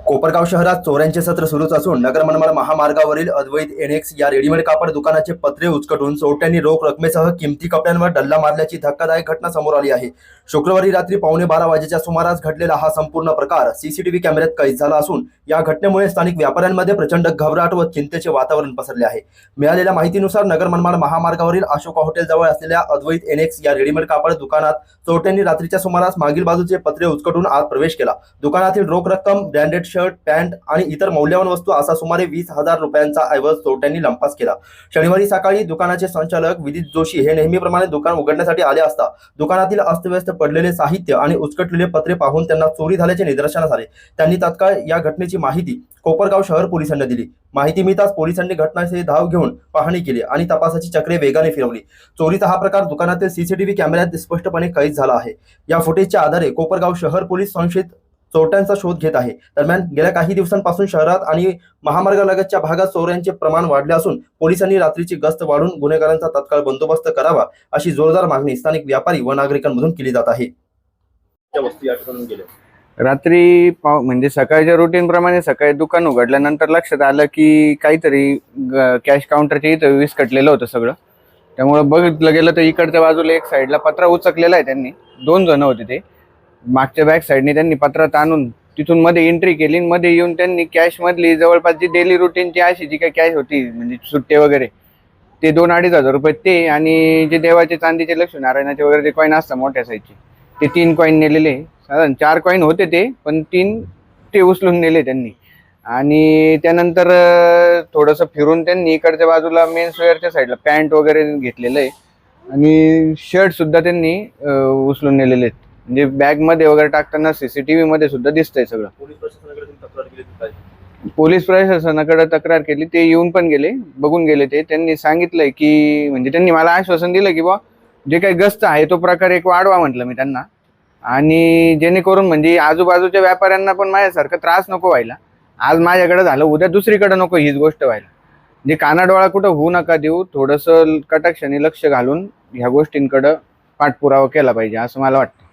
कोपरगाव शहरात चोऱ्यांचे सत्र सुरूच असून नगर मनमाड महामार्गावरील अद्वैत एनेक्स या रेडीमेड कापड दुकानाचे पत्रे उचकटून चोरट्यांनी रोख रकमेसह किमती कपड्यांवर डल्ला मारल्याची धक्कादायक घटना समोर आली आहे। शुक्रवारी रात्री 12:15 वाजेच्या सुमारास घडलेला हा संपूर्ण प्रकार सीसीटीव्ही कॅमेऱ्यात कैद झाला असून या घटनेमुळे स्थानिक व्यापाऱ्यांमध्ये प्रचंड घबराट व चिंतेचे वातावरण पसरले आहे। मिळालेल्या माहितीनुसार नगर मनमाड महामार्गावरील अशोका हॉटेल जवळ असलेल्या अद्वैत एनेक्स या रेडीमेड कापड दुकानात चोरट्यांनी रात्रीच्या सुमारास मागील बाजूचे पत्रे उचकटून आत प्रवेश केला। दुकानातील रोख रक्कम, ब्रँडेड शर्ट, पॅन्ट आणि इतर मौल्यवान वस्तू असा सुमारे 20,000 रुपयांचा ऐवज चोरट्यांनी लंपास केला। शनिवारी सकाळी दुकानाचे संचालक विदित जोशी हे नेहमीप्रमाणे दुकान उघडण्यासाठी आले असता दुकानातील अस्तव्यस्त पडलेले साहित्य आणि उचकटलेले पत्रे पाहून त्यांना चोरी झाल्याचे निदर्शनास आले। त्यांनी तात्काळ या घटनेची माहिती कोपरगाव शहर पोलिसांना दिली। माहिती मिळताच पोलिसांनी घटनास्थळी धाव घेऊन पाहणी केली आणि तपासाची चक्रे वेगाने फिरवली। चोरीचा हा प्रकार दुकानातील सीसीटीव्ही कॅमेऱ्यात स्पष्टपणे कैद झाला आहे। या फुटेजच्या आधारे कोपरगाव शहर पोलीस संशयित चोरट्यांचा शोध घेत आहे। दरम्यान गेल्या काही दिवसांपासून शहरात आणि महामार्गालगतच्या भागात चोऱ्यांचे प्रमाण वाढले असून पोलिसांनी रात्रीची गस्त वाढवून गुन्हेगारांचा तात्काळ बंदोबस्त करावा अशी जोरदार मागणी स्थानिक व्यापारी व नागरिकांमधून केली जात आहे। रात्री म्हणजे सकाळच्या रुटीन प्रमाणे सकाळी दुकान उघडल्यानंतर लक्षात आलं की काहीतरी कॅश काउंटरच्या इथं विस्कटलेलं होतं सगळं। त्यामुळे बघितलं गेलं तर इकडच्या बाजूला एक साईडला पत्रा उचकलेला आहे। त्यांनी 2 जण होते, ते मागच्या बॅक साईडने त्यांनी पत्रा ताणून तिथून मध्ये एंट्री केली। मध्ये येऊन त्यांनी कॅश मधली जवळपास जी डेली रुटीनची अशी जी काही कॅश होती म्हणजे सुट्टे वगैरे ते 2-2.5 हजार रुपये ते आणि जे देवाचे चांदीचे लक्ष्मीनारायणाचे वगैरे जे कॉईन असतात मोठ्या साईजचे ते 3 कॉईन नेलेले। साधारण 4 कॉईन होते ते, पण 3 ते उचलून नेले त्यांनी। आणि त्यानंतर थोडंसं फिरून त्यांनी इकडच्या बाजूला मेन्सवेअरच्या साईडला पॅन्ट वगैरे घेतलेलं आहे आणि शर्ट सुद्धा त्यांनी उचलून नेलेले आहेत। म्हणजे बॅग मध्ये वगैरे टाकताना सीसीटीव्ही मध्ये सुद्धा दिसतंय सगळं। पोलीस प्रशासनाकडे तक्रार केली, ते येऊन पण गेले, बघून गेले। ते त्यांनी सांगितलंय की म्हणजे त्यांनी मला आश्वासन दिलं की बा जे काही गस्त आहे तो प्रकार एक वाढवा म्हटलं मी त्यांना, आणि जेणेकरून म्हणजे आजूबाजूच्या व्यापाऱ्यांना पण माझ्यासारखा त्रास नको व्हायला। आज माझ्याकडे झालं, उद्या दुसरीकडे नको हीच गोष्ट व्हायला। म्हणजे कानाडोळा कुठं होऊ नका देऊ, थोडंसं कटाक्षाने लक्ष घालून ह्या गोष्टींकडे पाठपुरावा केला पाहिजे असं मला वाटतं।